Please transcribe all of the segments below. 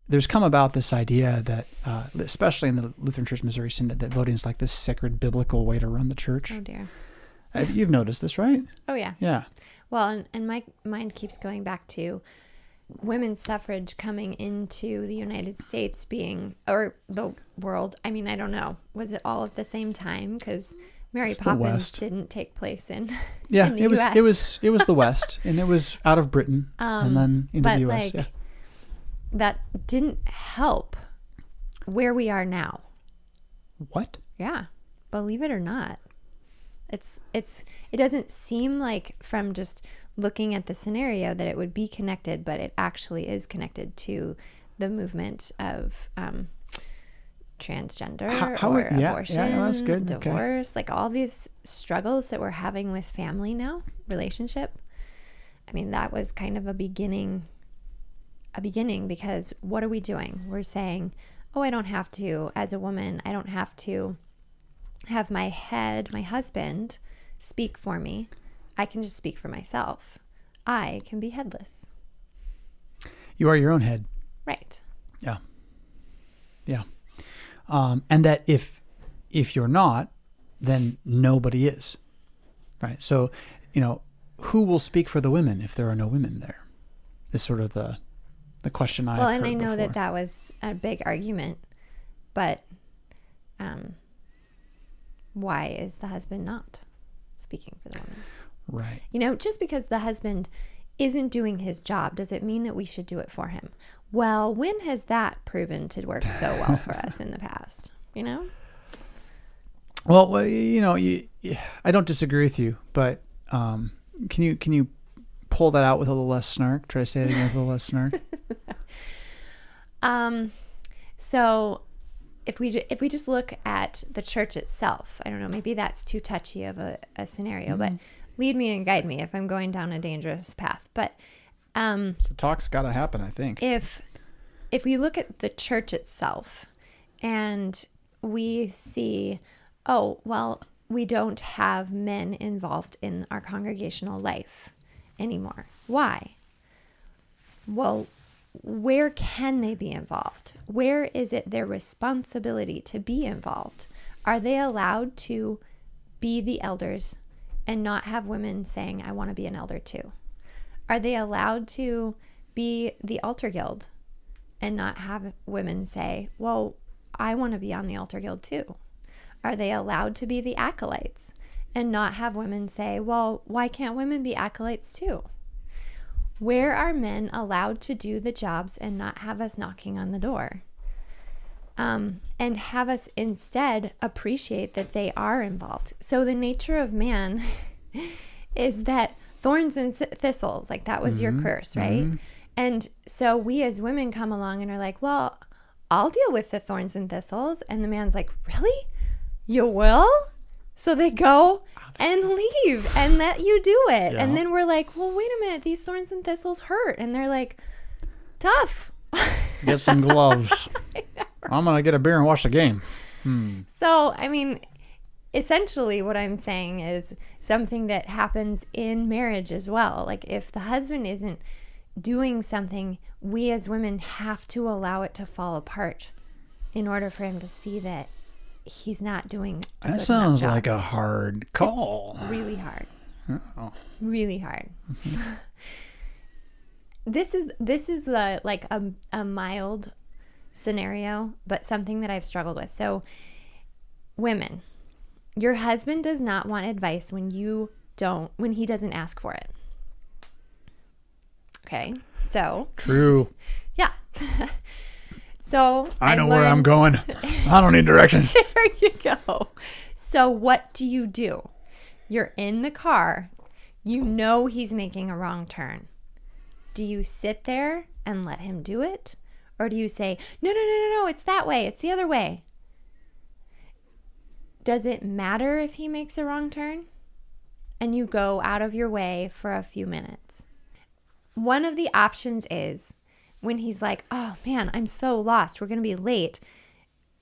there's come about this idea that, especially in the Lutheran Church Missouri Synod, that voting is like this sacred biblical way to run the church. Oh, dear. You've noticed this, right? Oh, yeah. Yeah. Well, and my mind keeps going back to women's suffrage coming into the United States or the world. I mean, I don't know. Was it all at the same time? Because Mary Poppins didn't take place in yeah, in the it was US. it was the West, and it was out of Britain and then into the US. Like, that didn't help where we are now. What? Yeah, believe it or not, it doesn't seem like from just looking at the scenario that it would be connected, but it actually is connected to the movement of transgender abortion, that's good. divorce, like all these struggles that we're having with family now, relationship. I mean, that was kind of a beginning, because what are we doing? We're saying, oh, I don't have to, as a woman, I don't have to have my husband speak for me. I can just speak for myself. I can be headless. You are your own head. Right. Yeah. Yeah. And that if you're not, then nobody is. Right. So, who will speak for the women if there are no women there? Is sort of the question I've heard. Well, and I know before. that was a big argument, but why is the husband not speaking for the woman? Right. Just because the husband isn't doing his job, does it mean that we should do it for him? Well, when has that proven to work so well for us in the past? Well, I don't disagree with you, but can you pull that out with a little less snark? Try to say it again with a little less snark. So if we just look at the church itself, I don't know, maybe that's too touchy of a scenario, but lead me and guide me if I'm going down a dangerous path. But so talk's got to happen, I think. If we look at the church itself and we see, oh, well, we don't have men involved in our congregational life anymore. Why? Well, where can they be involved? Where is it their responsibility to be involved? Are they allowed to be the elders and not have women saying, I want to be an elder too? Are they allowed to be the altar guild and not have women say, well, I want to be on the altar guild too? Are they allowed to be the acolytes and not have women say, well, why can't women be acolytes too? Where are men allowed to do the jobs and not have us knocking on the door? And have us instead appreciate that they are involved. So the nature of man is that thorns and thistles, like that was your curse, right? And so we as women come along and are like, well, I'll deal with the thorns and thistles. And the man's like, really? You will? So they go and leave and let you do it. Yeah. And then we're like, well, wait a minute, these thorns and thistles hurt. And they're like, tough. Get some gloves. I'm going to get a beer and watch the game. So, I mean, essentially what I'm saying is something that happens in marriage as well. Like if the husband isn't doing something, we as women have to allow it to fall apart in order for him to see that he's not doing a That good sounds enough job. like a hard call. It's really hard. Oh. Really hard. This is like a mild scenario, but something that I've struggled with. So women, your husband does not want advice when he doesn't ask for it. Okay. So True. yeah. So I know where I'm going. I don't need directions. There you go. So what do? You're in the car. You know he's making a wrong turn. Do you sit there and let him do it? Or do you say, no, it's that way. It's the other way. Does it matter if he makes a wrong turn? And you go out of your way for a few minutes. One of the options is when he's like, oh man, I'm so lost. We're going to be late.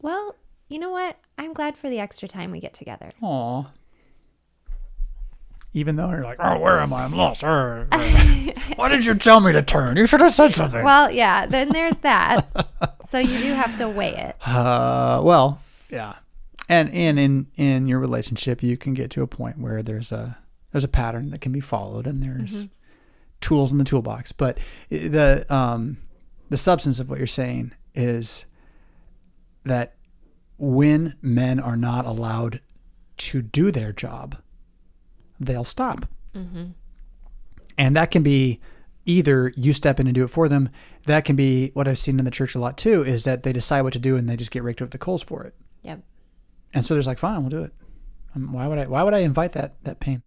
Well, you know what? I'm glad for the extra time we get together. Aw. Even though you're like, oh, where am I? I'm lost. Why did you tell me to turn? You should have said something. Well, yeah, then there's that. So you do have to weigh it. Well, yeah. And in your relationship, you can get to a point where there's a pattern that can be followed, and there's tools in the toolbox. But the substance of what you're saying is that when men are not allowed to do their job, they'll stop. And that can be either you step in and do it for them. That can be what I've seen in the church a lot too, is that they decide what to do and they just get raked over the coals for it. Yep. And so there's like, fine, we'll do it. Why would I invite that pain?